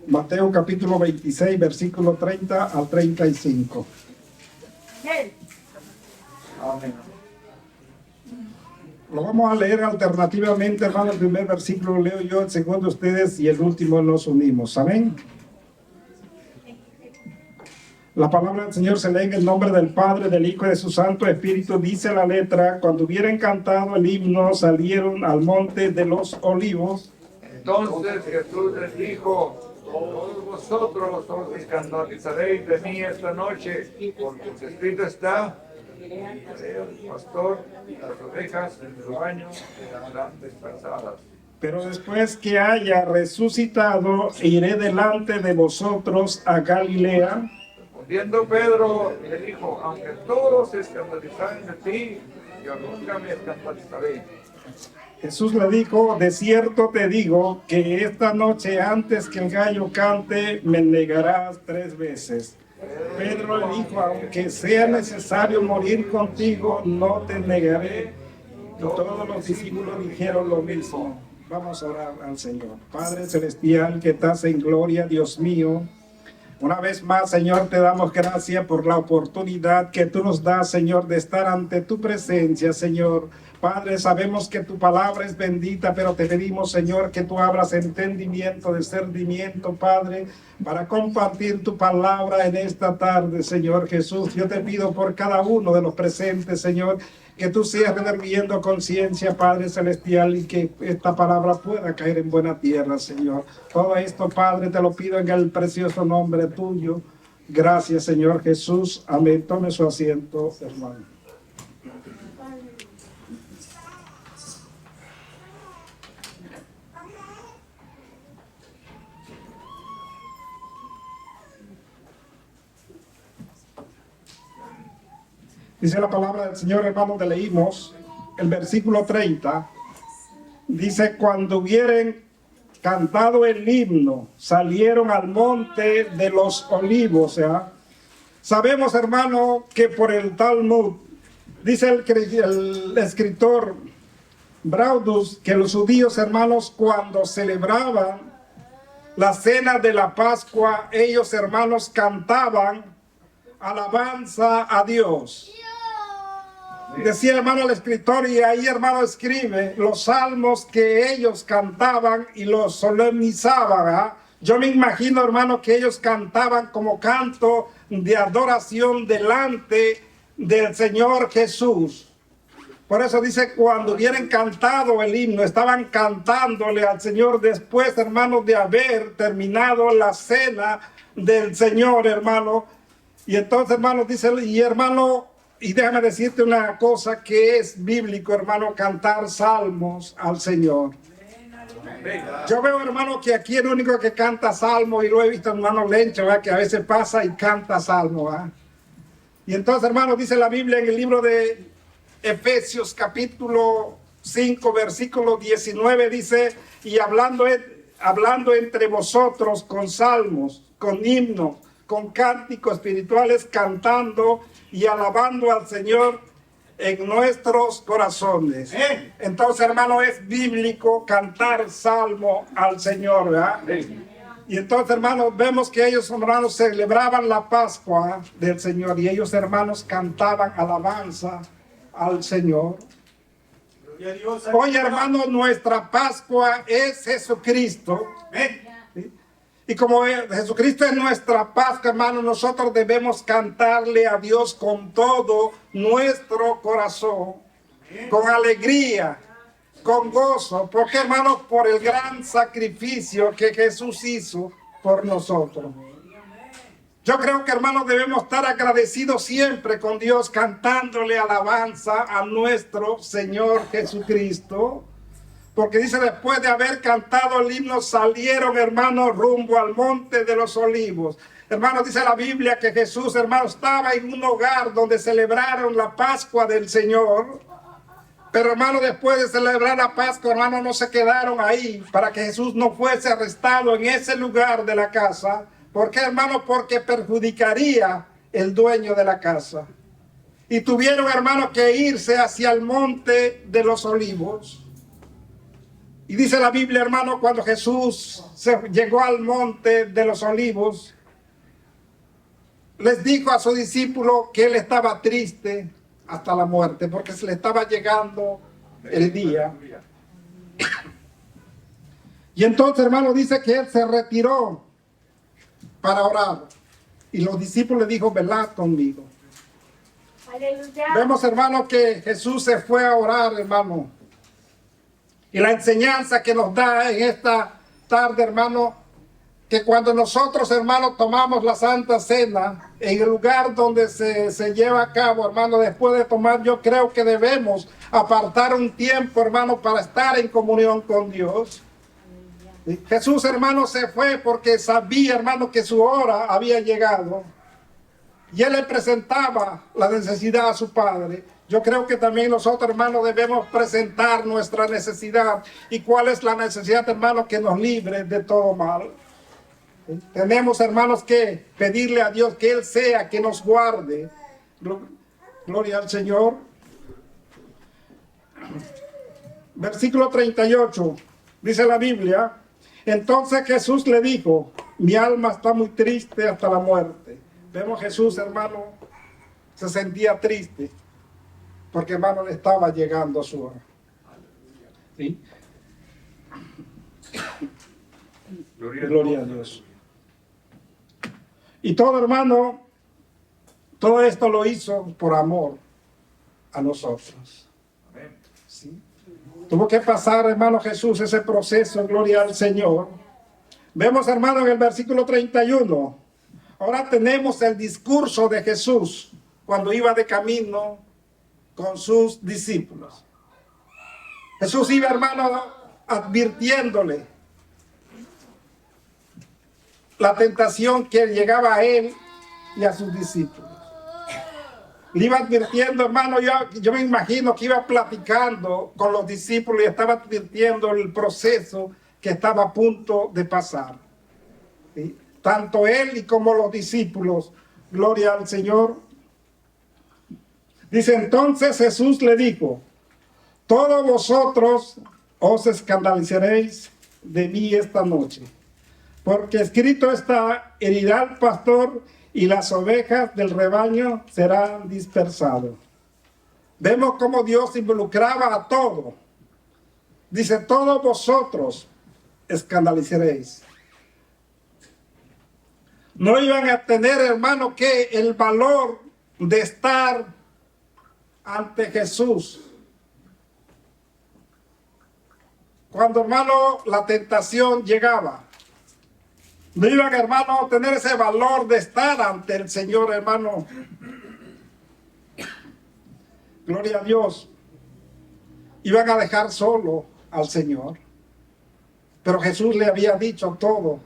Mateo capítulo 26, versículo 30 al 35. Amén. Lo vamos a leer alternativamente, hermano. El primer versículo lo leo yo, el segundo ustedes y el último nos unimos. Amén. La palabra del Señor se lee en el nombre del Padre, del Hijo y de su Santo Espíritu. Dice la letra: cuando hubieran cantado el himno, salieron al monte de los olivos. Entonces Jesús les dijo: todos vosotros os escandalizaréis de mí esta noche, porque escrito está: el pastor y las ovejas del rebaño serán dispersadas. Pero después que haya resucitado, iré delante de vosotros a Galilea. Respondiendo Pedro le dijo: aunque todos se escandalizaren de ti, yo nunca me escandalizaré. Jesús le dijo: de cierto te digo que esta noche, antes que el gallo cante, me negarás 3 veces. Pedro le dijo: aunque sea necesario morir contigo, no te negaré. Y todos los discípulos dijeron lo mismo. Vamos a orar al Señor. Padre celestial que estás en gloria, Dios mío, una vez más, Señor, te damos gracias por la oportunidad que tú nos das, Señor, de estar ante tu presencia, Señor. Padre, sabemos que tu palabra es bendita, pero te pedimos, Señor, que tú abras entendimiento, discernimiento, Padre, para compartir tu palabra en esta tarde, Señor Jesús. Yo te pido por cada uno de los presentes, Señor, que tú seas redarguyendo conciencia, Padre Celestial, y que esta palabra pueda caer en buena tierra, Señor. Todo esto, Padre, te lo pido en el precioso nombre tuyo. Gracias, Señor Jesús. Amén. Tome su asiento, hermano. Dice la palabra del Señor, hermano, que leímos el versículo 30. Dice: cuando hubieren cantado el himno, salieron al monte de los olivos. Sabemos, hermano, que por el Talmud, dice el escritor Braudus, que los judíos, hermanos, cuando celebraban la cena de la Pascua, ellos, hermanos, cantaban alabanza a Dios. Decía, hermano, el escritor, y ahí, hermano, escribe los salmos que ellos cantaban y los solemnizaban. Yo me imagino, hermano, que ellos cantaban como canto de adoración delante del Señor Jesús. Por eso dice: cuando hubieran cantado el himno, estaban cantándole al Señor después, hermano, de haber terminado la cena del Señor, hermano. Y entonces, hermano, dice, y déjame decirte una cosa que es bíblico, hermano, cantar salmos al Señor. Yo veo, hermano, que aquí el único que canta salmos, y lo he visto, hermano Lencho, que a veces pasa y canta salmos. Y entonces, hermano, dice la Biblia en el libro de Efesios capítulo 5, versículo 19, dice: y hablando entre vosotros con salmos, con himnos, con cánticos espirituales, cantando y alabando al Señor en nuestros corazones. Entonces, hermano, es bíblico cantar salmo al Señor, ¿verdad? Y entonces, hermanos, vemos que ellos, hermanos, celebraban la Pascua del Señor, y ellos, hermanos, cantaban alabanza al Señor. Hoy, hermanos, nuestra Pascua es Jesucristo. Y como Jesucristo es nuestra Pascua, hermano, nosotros debemos cantarle a Dios con todo nuestro corazón, con alegría, con gozo. Porque, hermano, por el gran sacrificio que Jesús hizo por nosotros. Yo creo que, hermanos, debemos estar agradecidos siempre con Dios, cantándole alabanza a nuestro Señor Jesucristo. Porque dice: después de haber cantado el himno, salieron, hermanos, rumbo al monte de los olivos. Hermanos, dice la Biblia que Jesús, hermano, estaba en un hogar donde celebraron la Pascua del Señor. Pero, hermano, después de celebrar la Pascua, hermano, no se quedaron ahí para que Jesús no fuese arrestado en ese lugar de la casa. ¿Por qué, hermano? Porque perjudicaría el dueño de la casa. Y tuvieron, hermano, que irse hacia el monte de los olivos. Y dice la Biblia, hermano, cuando Jesús llegó al monte de los olivos, les dijo a su discípulo que él estaba triste hasta la muerte, porque se le estaba llegando el día. Y entonces, hermano, dice que él se retiró para orar. Y los discípulos le dijo, velad conmigo. Aleluya. Vemos, hermano, que Jesús se fue a orar, hermano. Y la enseñanza que nos da en esta tarde, hermano, que cuando nosotros, hermano, tomamos la Santa Cena, en el lugar donde se lleva a cabo, hermano, después de tomar, yo creo que debemos apartar un tiempo, hermano, para estar en comunión con Dios. Jesús, hermano, se fue porque sabía, hermano, que su hora había llegado. Y él le presentaba la necesidad a su Padre. Yo creo que también nosotros, hermanos, debemos presentar nuestra necesidad. ¿Y cuál es la necesidad, hermano? Que nos libre de todo mal. Tenemos, hermanos, que pedirle a Dios que Él sea, que nos guarde. Gloria al Señor. Versículo 38, dice la Biblia. Entonces Jesús le dijo, mi alma está muy triste hasta la muerte. Vemos Jesús, hermano, se sentía triste, porque, hermano, le estaba llegando su hora. ¿Sí? Gloria a Dios. Y todo, hermano, todo esto lo hizo por amor a nosotros. ¿Sí? Tuvo que pasar, hermano Jesús, ese proceso, gloria al Señor. Vemos, hermano, en el versículo 31. Ahora tenemos el discurso de Jesús cuando iba de camino con sus discípulos. Jesús iba, hermano, advirtiéndole la tentación que llegaba a él y a sus discípulos. Le iba advirtiendo, hermano, yo me imagino que iba platicando con los discípulos y estaba advirtiendo el proceso que estaba a punto de pasar. ¿Sí? Tanto él y como los discípulos, gloria al Señor. Dice, entonces Jesús le dijo, todos vosotros os escandalizaréis de mí esta noche, porque escrito está, herirá al pastor y las ovejas del rebaño serán dispersadas. Vemos cómo Dios involucraba a todo. Dice, todos vosotros escandalizaréis. No iban a tener, hermano, que el valor de estar ante Jesús. Cuando, hermano, la tentación llegaba. No iban, hermano, a tener ese valor de estar ante el Señor, hermano. Gloria a Dios. Iban a dejar solo al Señor. Pero Jesús le había dicho todo.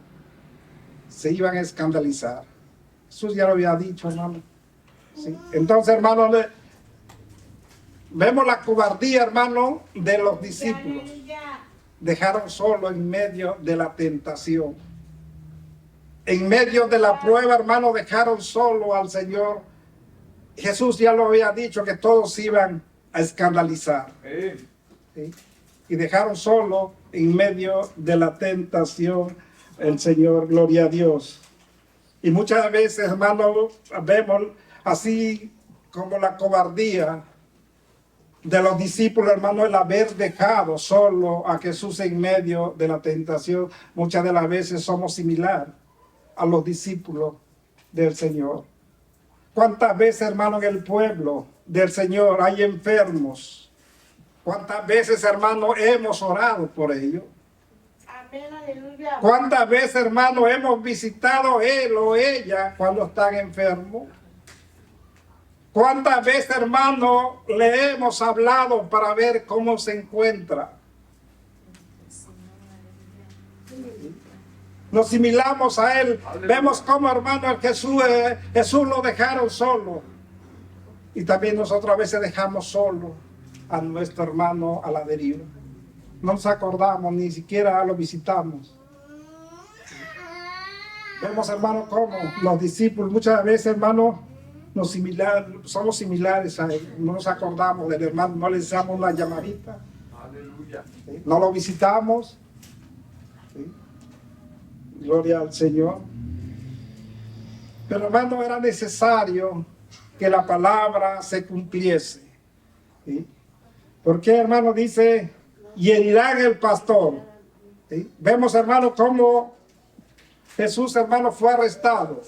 Se iban a escandalizar. Jesús ya lo había dicho, hermano. ¿Sí? Entonces, hermano, vemos la cobardía, hermano, de los discípulos. Dejaron solo en medio de la tentación. En medio de la prueba, hermano, dejaron solo al Señor. Jesús ya lo había dicho que todos iban a escandalizar. ¿Sí? Y dejaron solo en medio de la tentación el Señor, gloria a Dios. Y muchas veces, hermano, vemos así como la cobardía de los discípulos, hermano, el haber dejado solo a Jesús en medio de la tentación. Muchas de las veces somos similares a los discípulos del Señor. ¿Cuántas veces, hermano, en el pueblo del Señor hay enfermos? ¿Cuántas veces, hermano, hemos orado por ellos? Amén, aleluya. ¿Cuántas veces, hermano, hemos visitado él o ella cuando están enfermos? ¿Cuántas veces, hermano, le hemos hablado para ver cómo se encuentra? Nos similamos a él. Vemos cómo, hermano, Jesús lo dejaron solo. Y también nosotros a veces dejamos solo a nuestro hermano a la deriva. No nos acordamos, ni siquiera lo visitamos. Vemos, hermano, cómo los discípulos muchas veces, hermano, somos similares a él. No nos acordamos del hermano, no le damos una llamadita. Aleluya. ¿Sí? No lo visitamos. ¿Sí? Gloria al Señor. Pero hermano, era necesario que la palabra se cumpliese. ¿Sí? Porque hermano dice, y herirán el pastor. ¿Sí? Vemos hermano cómo Jesús hermano fue arrestado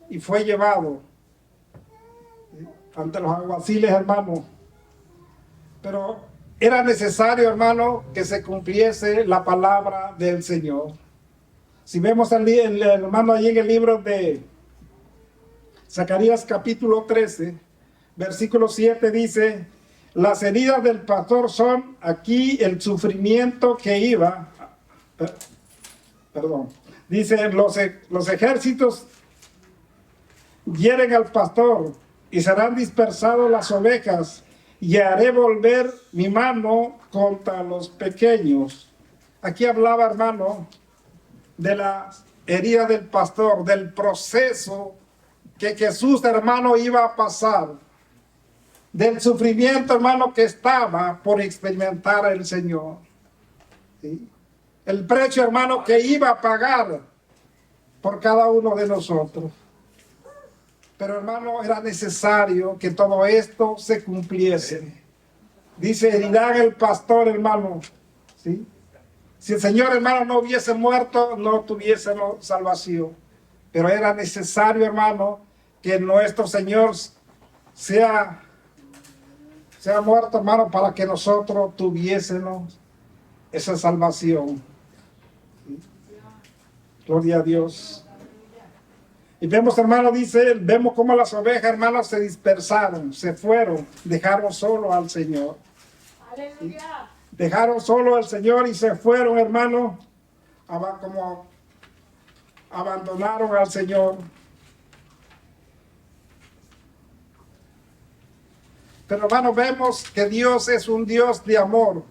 y fue llevado, ¿sí?, ante los alguaciles hermano. Pero era necesario hermano que se cumpliese la palabra del Señor. Si vemos el hermano allí en el libro de Zacarías capítulo 13, versículo 7 dice, las heridas del pastor son aquí el sufrimiento que iba, dice, los ejércitos hieren al pastor y serán dispersados las ovejas y haré volver mi mano contra los pequeños. Aquí hablaba hermano de la herida del pastor, del proceso que Jesús hermano iba a pasar, del sufrimiento hermano que estaba por experimentar el Señor, ¿sí? El precio hermano que iba a pagar por cada uno de nosotros. Pero hermano, era necesario que todo esto se cumpliese. Dice, herirán el pastor hermano, ¿sí? Si el Señor hermano no hubiese muerto, no tuviésemos salvación. Pero era necesario hermano que nuestro Señor sea muerto hermano para que nosotros tuviésemos esa salvación. ¿Sí? Gloria a Dios. Y vemos hermano, dice, vemos cómo las ovejas hermanos se dispersaron, se fueron, dejaron solo al Señor. Aleluya. ¿Sí? Dejaron solo al Señor y se fueron, hermano, como abandonaron al Señor. Pero, hermano, vemos que Dios es un Dios de amor.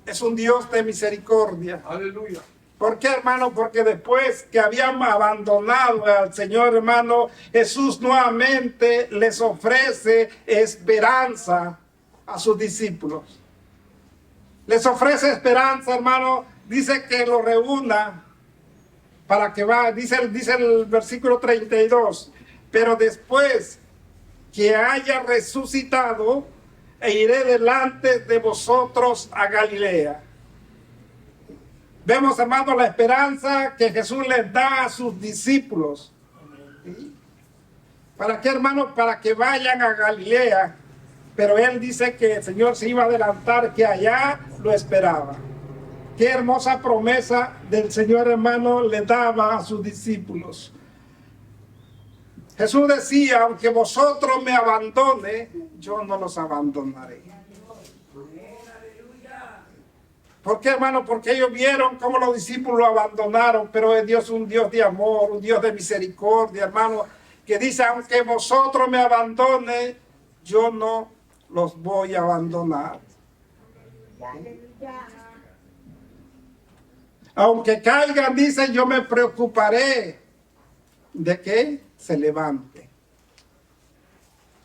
Es un Dios de misericordia. Aleluya. ¿Por qué, hermano? Porque después que habían abandonado al Señor, hermano, Jesús nuevamente les ofrece esperanza a sus discípulos. Les ofrece esperanza, hermano. Dice que lo reúna para que va. Dice el versículo 32. Pero después que haya resucitado, iré delante de vosotros a Galilea. Vemos, hermano, la esperanza que Jesús les da a sus discípulos. ¿Sí? ¿Para qué, hermano? Para que vayan a Galilea. Pero él dice que el Señor se iba a adelantar, que allá lo esperaba. Qué hermosa promesa del Señor, hermano, le daba a sus discípulos. Jesús decía, aunque vosotros me abandone, yo no los abandonaré. ¿Por qué, hermano? Porque ellos vieron cómo los discípulos lo abandonaron, pero Dios es un Dios de amor, un Dios de misericordia, hermano, que dice, aunque vosotros me abandone, yo no los voy a abandonar. Aunque caigan, dice, yo me preocuparé de que se levante.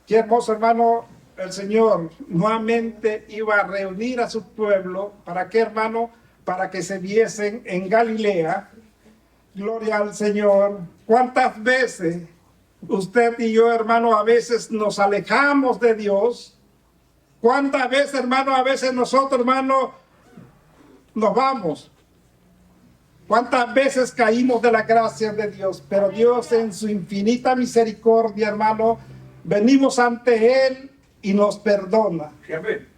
Qué hermoso, hermano, el Señor nuevamente iba a reunir a su pueblo. ¿Para qué, hermano? Para que se viesen en Galilea. Gloria al Señor. ¿Cuántas veces usted y yo, hermano, a veces nos alejamos de Dios? ¿Cuántas veces, hermano, a veces nosotros, hermano, nos vamos? ¿Cuántas veces caímos de la gracia de Dios? Pero Dios en su infinita misericordia, hermano, venimos ante Él y nos perdona. Amén.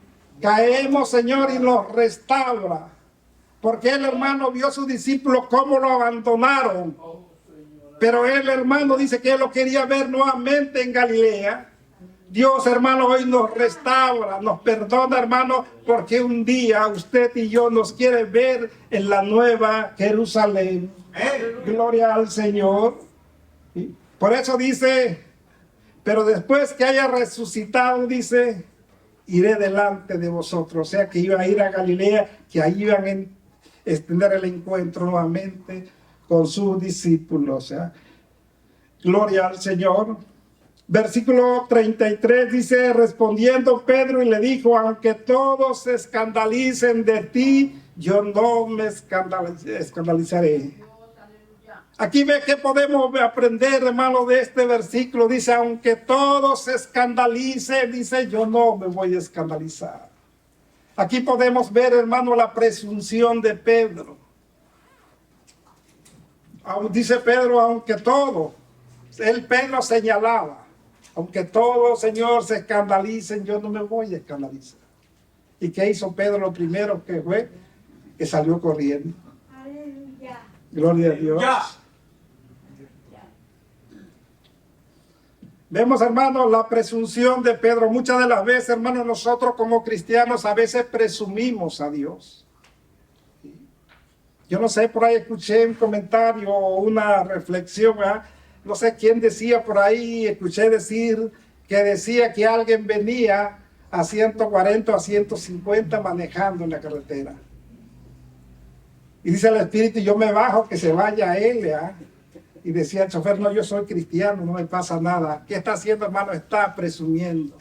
Caemos, Señor, y nos restaura. Porque Él, hermano, vio a sus discípulos cómo lo abandonaron. Pero Él, hermano, dice que Él lo quería ver nuevamente en Galilea. Dios, hermano, hoy nos restaura, nos perdona, hermano, porque un día usted y yo nos quiere ver en la nueva Jerusalén. Gloria al Señor. Por eso dice, pero después que haya resucitado, dice, iré delante de vosotros. O sea, que iba a ir a Galilea, que ahí iban a extender el encuentro nuevamente con sus discípulos. O sea, gloria al Señor. Versículo 33 dice, respondiendo Pedro y le dijo, aunque todos se escandalicen de ti, yo no me escandalizaré. Aquí ve que podemos aprender, hermano, de este versículo. Dice, aunque todos se escandalicen, dice, yo no me voy a escandalizar. Aquí podemos ver, hermano, la presunción de Pedro. Dice Pedro, aunque todo, Pedro señalaba, aunque todos, Señor, se escandalicen, yo no me voy a escandalizar. ¿Y qué hizo Pedro? Lo primero que fue, que salió corriendo. Aleluya. Gloria a Dios. Vemos, hermano, la presunción de Pedro. Muchas de las veces, hermano, nosotros como cristianos a veces presumimos a Dios. Yo no sé, por ahí escuché un comentario o una reflexión, ¿verdad? No sé quién decía por ahí, escuché decir que decía que alguien venía a 140 o a 150 manejando en la carretera. Y dice el Espíritu, yo me bajo, que se vaya a él, ¿verdad? Y decía el chofer, no, yo soy cristiano, no me pasa nada. ¿Qué está haciendo, hermano? Está presumiendo.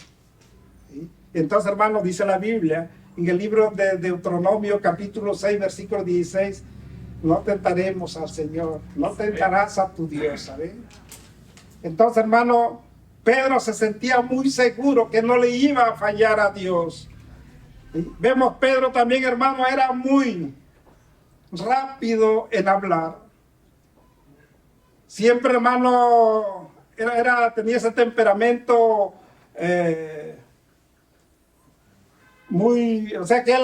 ¿Sí? Entonces, hermano, dice la Biblia, en el libro de Deuteronomio, capítulo 6, versículo 16, no tentaremos al Señor, no tentarás a tu Dios, ¿sabes? Entonces, hermano, Pedro se sentía muy seguro que no le iba a fallar a Dios. ¿Sí? Vemos, Pedro también, hermano, era muy rápido en hablar. Siempre, hermano, tenía ese temperamento o sea que él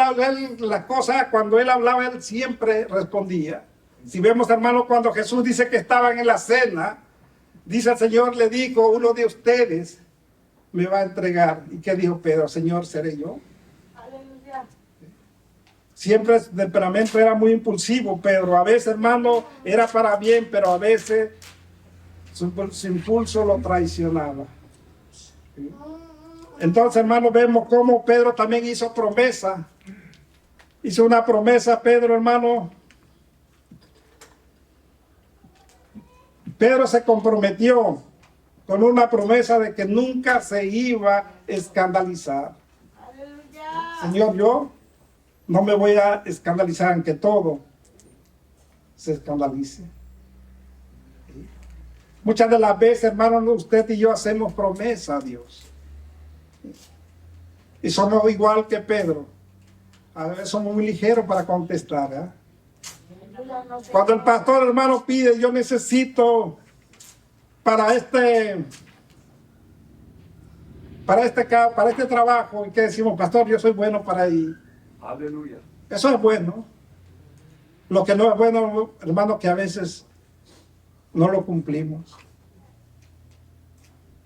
las cosas, cuando él hablaba, él siempre respondía. Si vemos, hermano, cuando Jesús dice que estaban en la cena, dice el Señor, le dijo, uno de ustedes me va a entregar. ¿Y qué dijo Pedro? Señor, ¿seré yo? Aleluya. Siempre su temperamento era muy impulsivo, Pedro. A veces, hermano, era para bien, pero a veces su impulso lo traicionaba. ¿Sí? Entonces, hermano, vemos cómo Pedro también hizo promesa. Hizo una promesa, Pedro, hermano. Pedro se comprometió con una promesa de que nunca se iba a escandalizar. Aleluya. Señor, yo no me voy a escandalizar, aunque todo se escandalice. ¿Sí? Muchas de las veces, hermano, usted y yo hacemos promesa a Dios. Y somos igual que Pedro. A veces somos muy ligeros para contestar. Cuando el pastor, hermano, pide, yo necesito para este trabajo, y que decimos, pastor, yo soy bueno para ir. Aleluya. Eso es bueno. Lo que no es bueno, hermano, que a veces no lo cumplimos.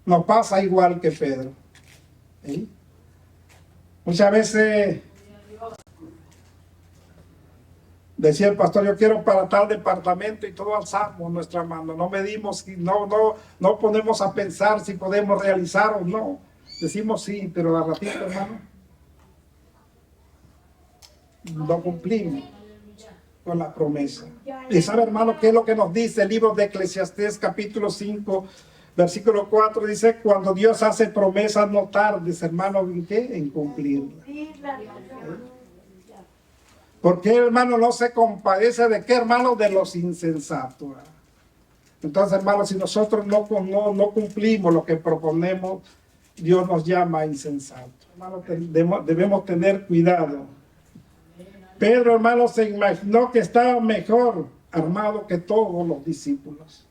Nos pasa igual que Pedro. ¿Sí? Muchas veces decía el pastor, yo quiero para tal departamento, y todo alzamos nuestra mano. No medimos, no ponemos a pensar si podemos realizar o no. Decimos sí, pero a ratito, hermano, no cumplimos con la promesa. Y sabe, hermano, qué es lo que nos dice el libro de Eclesiastés, capítulo 5, versículo 4, dice, cuando Dios hace promesas, no tardes, hermano, ¿en qué? En cumplirla. Porque, hermano, no se compadece de qué, hermano, de los insensatos. Entonces, hermano, si nosotros no cumplimos lo que proponemos, Dios nos llama insensato. Hermano, debemos tener cuidado. Pedro, hermano, se imaginó que estaba mejor armado que todos los discípulos.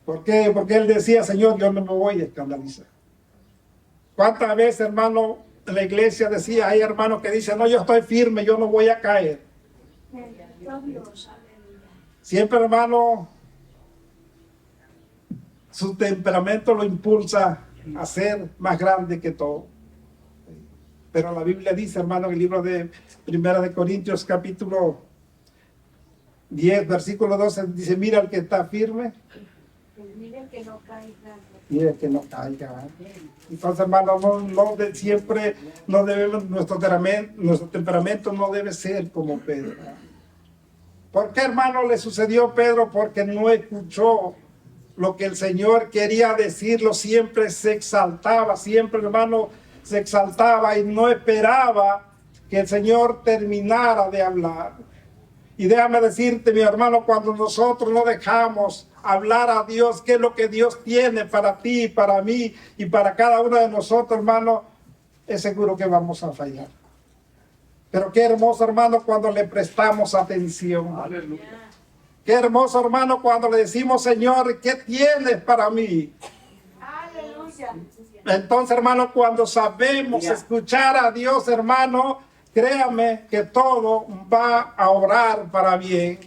¿Por qué? Porque él decía, Señor, yo no me voy a escandalizar. ¿Cuántas veces, hermano, en la iglesia decía, hay hermanos que dicen, no, yo estoy firme, yo no voy a caer? Siempre, hermano, su temperamento lo impulsa a ser más grande que todo. Pero la Biblia dice, hermano, en el libro de 1 de Corintios, capítulo 10, versículo 12, dice, mira el que está firme. Miren que no caiga. Mire que no caiga. Entonces, hermano, siempre no debemos, nuestro temperamento no debe ser como Pedro. ¿Por qué, hermano, le sucedió a Pedro? Porque no escuchó lo que el Señor quería decirlo, siempre se exaltaba, siempre, hermano, se exaltaba y no esperaba que el Señor terminara de hablar. Y déjame decirte, mi hermano, cuando nosotros no dejamos hablar a Dios, qué es lo que Dios tiene para ti, para mí y para cada uno de nosotros, hermano, es seguro que vamos a fallar. Pero qué hermoso, hermano, cuando le prestamos atención. Aleluya. Qué hermoso, hermano, cuando le decimos, Señor, ¿qué tienes para mí? Aleluya. Entonces, hermano, cuando sabemos escuchar a Dios, hermano, créame que todo va a obrar para bien.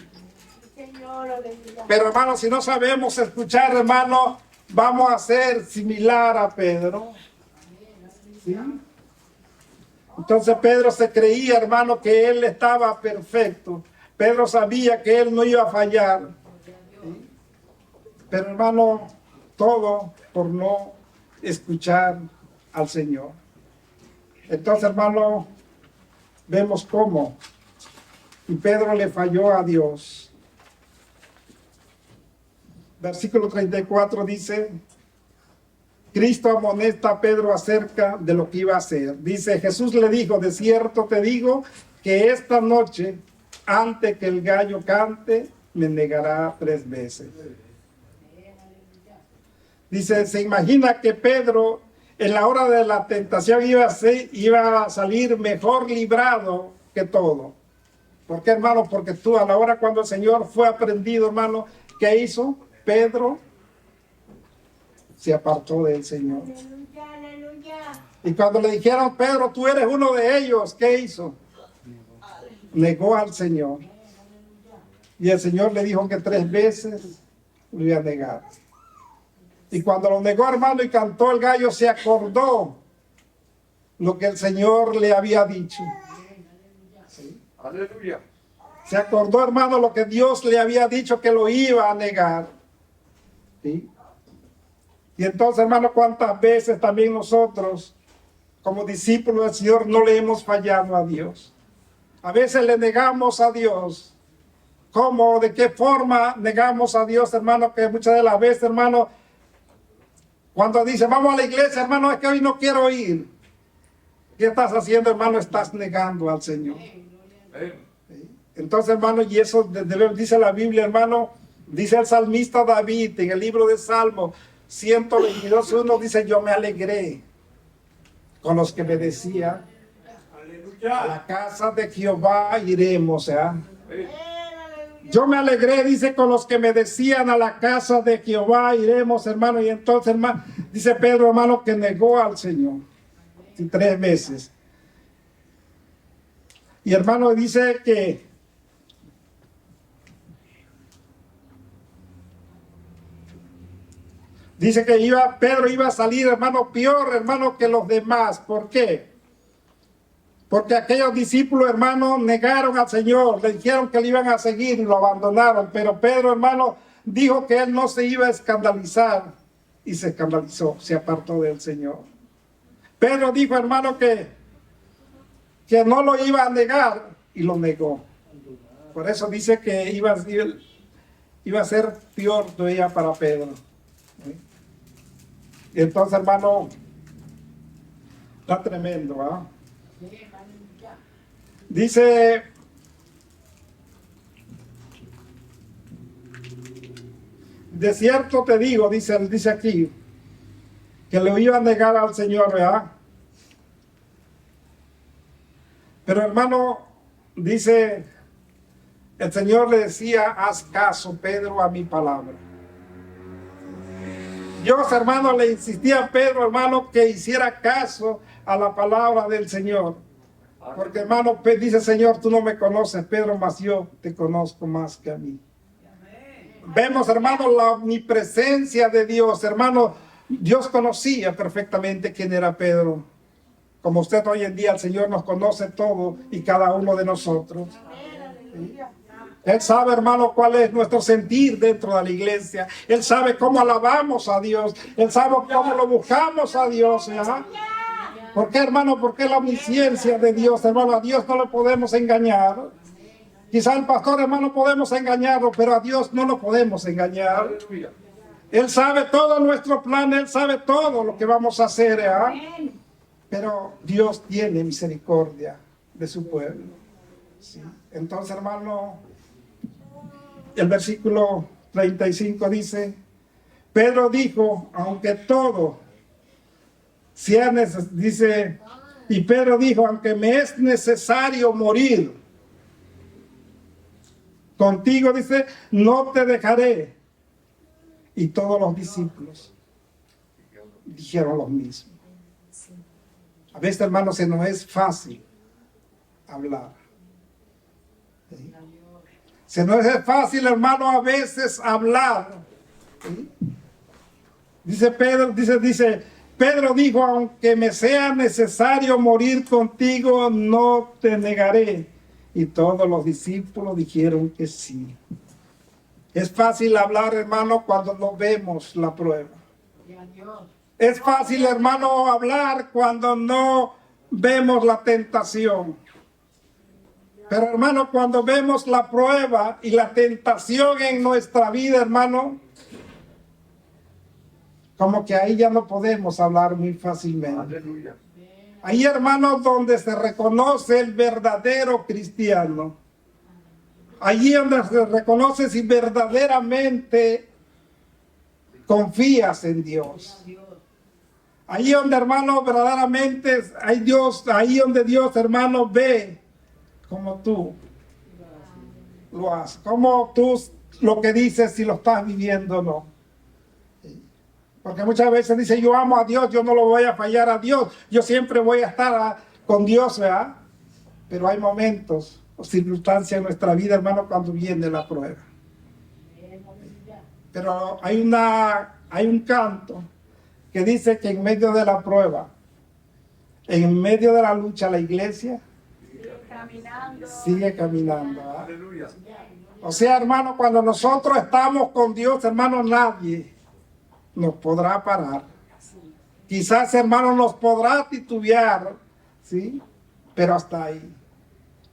Señor, aleluya. Pero, hermano, si no sabemos escuchar, hermano, vamos a ser similar a Pedro. ¿Sí? Entonces Pedro se creía, hermano, que él estaba perfecto. Pedro sabía que él no iba a fallar. ¿Sí? Pero, hermano, todo por no escuchar al Señor. Entonces, hermano, vemos cómo. Y Pedro le falló a Dios. Versículo 34 dice, Cristo amonesta a Pedro acerca de lo que iba a hacer. Dice, Jesús le dijo, de cierto te digo que esta noche, antes que el gallo cante, me negará 3 veces. Dice, se imagina que Pedro en la hora de la tentación iba a salir mejor librado que todo. ¿Por qué, hermano? Porque tú a la hora cuando el Señor fue aprendido, hermano, ¿qué hizo? Pedro se apartó del Señor. Aleluya, aleluya. Y cuando le dijeron, Pedro, tú eres uno de ellos, ¿qué hizo? Negó al Señor. Y el Señor le dijo que 3 veces lo iba a negar. Y cuando lo negó, hermano, y cantó el gallo, se acordó lo que el Señor le había dicho. ¿Sí? Aleluya. Se acordó, hermano, lo que Dios le había dicho que lo iba a negar. ¿Sí? Y entonces, hermano, ¿cuántas veces también nosotros, como discípulos del Señor, no le hemos fallado a Dios? A veces le negamos a Dios. ¿Cómo? ¿De qué forma negamos a Dios, hermano? Que muchas de las veces, hermano, cuando dice, vamos a la iglesia, hermano, es que hoy no quiero ir. ¿Qué estás haciendo, hermano? Estás negando al Señor. Entonces, hermano, y eso dice la Biblia, hermano, dice el salmista David en el libro de Salmo 122:1, dice, yo me alegré con los que me decían, a la casa de Jehová iremos. Yo me alegré, dice, con los que me decían, a la casa de Jehová iremos, hermano. Y entonces, hermano, dice Pedro, hermano, que negó al Señor 3 veces. Y hermano, dice que Pedro iba a salir, hermano, peor, hermano, que los demás. ¿Por qué? Porque aquellos discípulos, hermano, negaron al Señor, le dijeron que le iban a seguir y lo abandonaron. Pero Pedro, hermano, dijo que él no se iba a escandalizar y se escandalizó, se apartó del Señor. Pedro dijo, hermano, que no lo iba a negar y lo negó. Por eso dice que iba a ser peor todavía para Pedro. Y entonces, hermano, está tremendo, ¿ah? Dice, de cierto te digo, dice aquí, que le iba a negar al Señor, ¿verdad? Pero, hermano, dice, el Señor le decía, haz caso, Pedro, a mi palabra. Dios, hermano, le insistía a Pedro, hermano, que hiciera caso a la palabra del Señor. Porque, hermano, dice el Señor, tú no me conoces, Pedro, mas yo te conozco más que a mí. Vemos, hermano, la omnipresencia de Dios. Hermano, Dios conocía perfectamente quién era Pedro. Como usted hoy en día, el Señor nos conoce todo y cada uno de nosotros. ¿Sí? Él sabe, hermano, cuál es nuestro sentir dentro de la iglesia. Él sabe cómo alabamos a Dios. Él sabe cómo lo buscamos a Dios. ¿Ya? ¿Por qué, hermano? Porque la omnisciencia de Dios, hermano, a Dios no le podemos engañar. Quizá al pastor, hermano, podemos engañarlo, pero a Dios no lo podemos engañar. Él sabe todo nuestro plan, Él sabe todo lo que vamos a hacer. Amén. Pero Dios tiene misericordia de su pueblo. Sí. Entonces, hermano, el versículo 35 dice, Pedro dijo, aunque todo sea dice, y Pedro dijo, aunque me es necesario morir contigo, dice, no te dejaré. Y todos los discípulos dijeron lo mismo. A veces, hermano, se nos es fácil hablar. ¿Sí? Se nos es fácil, hermano, a veces hablar. ¿Sí? Dice Pedro dijo, aunque me sea necesario morir contigo, no te negaré. Y todos los discípulos dijeron que sí. Es fácil hablar, hermano, cuando no vemos la prueba. Es fácil, hermano, hablar cuando no vemos la tentación. Pero, hermano, cuando vemos la prueba y la tentación en nuestra vida, hermano, como que ahí ya no podemos hablar muy fácilmente. Aleluya. Ahí, hermano, donde se reconoce el verdadero cristiano. Allí donde se reconoce si verdaderamente confías en Dios. Ahí donde, hermano, verdaderamente hay Dios, ahí donde Dios, hermano, ve como tú lo haces, como tú lo que dices, si lo estás viviendo o no. Porque muchas veces dice, yo amo a Dios, yo no lo voy a fallar a Dios, yo siempre voy a estar con Dios, ¿verdad? Pero hay momentos o circunstancias en nuestra vida, hermano, cuando viene la prueba. Pero hay un canto que dice que en medio de la prueba, en medio de la lucha, la iglesia sigue caminando. ¿Verdad? Aleluya. O sea, hermano, cuando nosotros estamos con Dios, hermano, nadie nos podrá parar. Quizás, hermano, nos podrá titubear, ¿sí? Pero hasta ahí.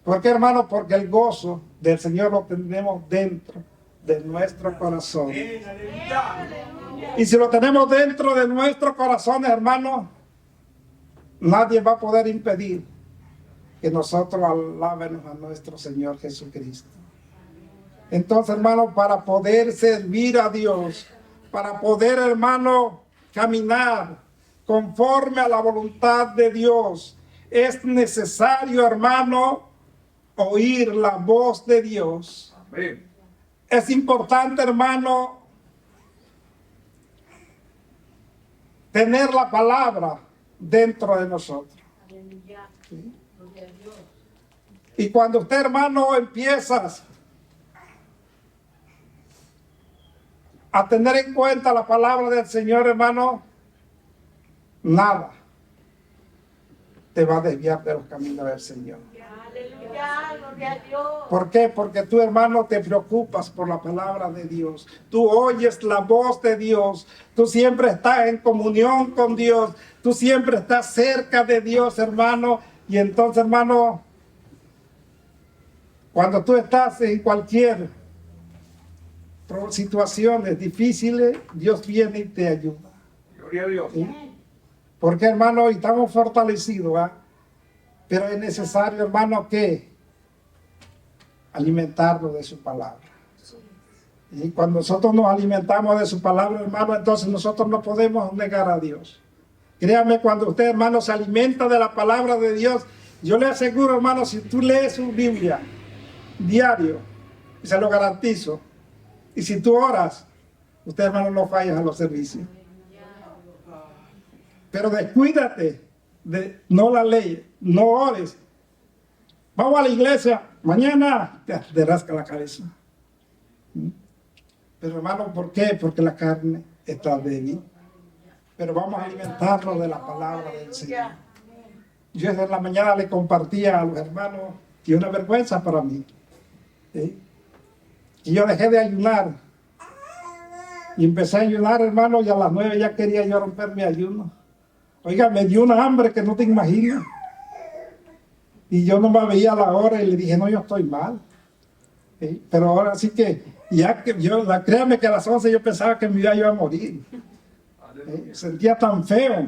¿Por qué, hermano? Porque el gozo del Señor lo tenemos dentro de nuestro corazón. Y si lo tenemos dentro de nuestro corazón, hermano, nadie va a poder impedir que nosotros alabemos a nuestro Señor Jesucristo. Entonces, hermano, para poder servir a Dios, para poder, hermano, caminar conforme a la voluntad de Dios, es necesario, hermano, oír la voz de Dios. Amén. Es importante, hermano, tener la palabra dentro de nosotros. ¿Sí? Y cuando usted, hermano, empiezas a tener en cuenta la palabra del Señor, hermano, nada te va a desviar de los caminos del Señor. Aleluya, gloria a Dios. ¿Por qué? Porque tú, hermano, te preocupas por la palabra de Dios. Tú oyes la voz de Dios. Tú siempre estás en comunión con Dios. Tú siempre estás cerca de Dios, hermano. Y entonces, hermano, cuando tú estás en cualquier situaciones difíciles, Dios viene y te ayuda. Gloria a Dios. ¿Sí? Porque, hermano, hoy estamos fortalecidos, ¿eh? Pero es necesario, hermano, que alimentarnos de su palabra. Y cuando nosotros nos alimentamos de su palabra, hermano, entonces nosotros no podemos negar a Dios. Créame, cuando usted, hermano, se alimenta de la palabra de Dios, yo le aseguro, hermano, si tú lees su Biblia diario, y se lo garantizo, y si tú oras, usted, hermano, no fallas a los servicios. Pero descuídate, no la ley, no ores. Vamos a la iglesia, mañana te rasca la cabeza. Pero, hermano, ¿por qué? Porque la carne está débil. Pero vamos a alimentarnos de la palabra del Señor. Yo en la mañana le compartía a los hermanos, y una vergüenza para mí. ¿Sí? Y yo dejé de ayunar. Y empecé a ayunar, hermano, y a las 9 ya quería yo romper mi ayuno. Oiga, me dio una hambre que no te imaginas. Y yo no me veía la hora y le dije, no, yo estoy mal. ¿sí? Pero ahora sí que, ya que créame que a las 11 yo pensaba que me iba yo a morir. ¿Sí? Sentía tan feo.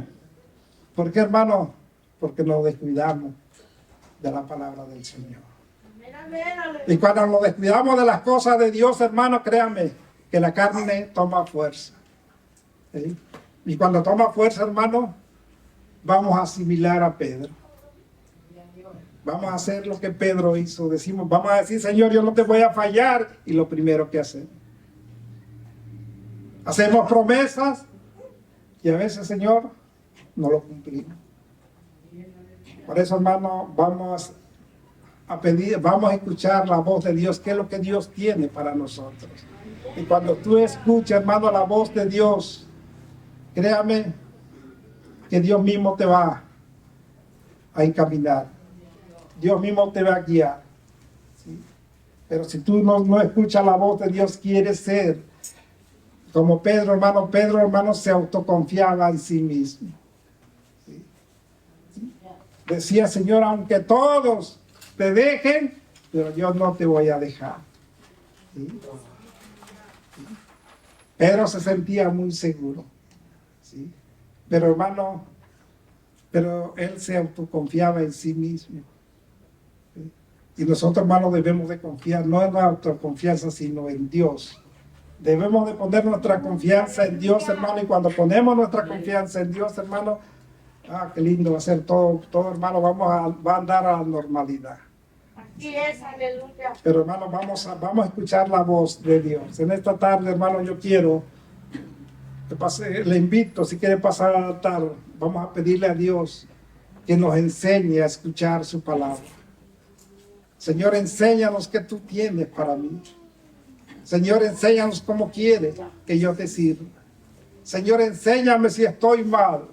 ¿Por qué, hermano? Porque nos descuidamos de la palabra del Señor. Y cuando nos descuidamos de las cosas de Dios, hermano, créame que la carne toma fuerza. ¿Sí? Y cuando toma fuerza, hermano, vamos a asimilar a Pedro. Vamos a hacer lo que Pedro hizo. Vamos a decir, Señor, yo no te voy a fallar. Y lo primero que hacemos promesas y a veces, Señor, no lo cumplimos. Por eso, hermano, vamos a pedir, vamos a escuchar la voz de Dios, qué es lo que Dios tiene para nosotros. Y cuando tú escuchas, hermano, la voz de Dios, créame que Dios mismo te va a encaminar. Dios mismo te va a guiar. ¿Sí? Pero si tú no escuchas la voz de Dios, quieres ser como Pedro, hermano, se autoconfiaba en sí mismo. ¿Sí? ¿Sí? Decía, Señor, aunque todos te dejen, pero yo no te voy a dejar. ¿Sí? ¿Sí? Pedro se sentía muy seguro. ¿Sí? Pero hermano, él se autoconfiaba en sí mismo. ¿Sí? Y nosotros, hermanos, debemos de confiar, no en la autoconfianza, sino en Dios. Debemos de poner nuestra confianza en Dios, hermano, y cuando ponemos nuestra confianza en Dios, hermano, qué lindo va a ser todo, hermano, va a andar a la normalidad. Así es, aleluya. Pero hermano, vamos a escuchar la voz de Dios. En esta tarde, hermano, yo quiero que pase, le invito, si quiere pasar al altar, vamos a pedirle a Dios que nos enseñe a escuchar su palabra. Señor, enséñanos qué tú tienes para mí. Señor, enséñanos cómo quieres que yo te sirva. Señor, enséñame si estoy mal.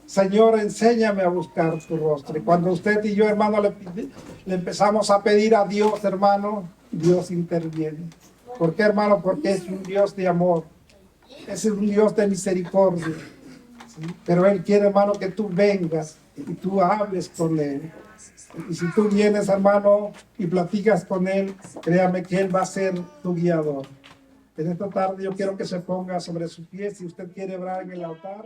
Señor, enséñame a buscar tu rostro. Y cuando usted y yo, hermano, le empezamos a pedir a Dios, hermano, Dios interviene. ¿Por qué, hermano? Porque es un Dios de amor. Es un Dios de misericordia. ¿Sí? Pero Él quiere, hermano, que tú vengas y tú hables con Él. Y si tú vienes, hermano, y platicas con Él, créame que Él va a ser tu guiador. En esta tarde yo quiero que se ponga sobre sus pies. Si usted quiere orar en el altar.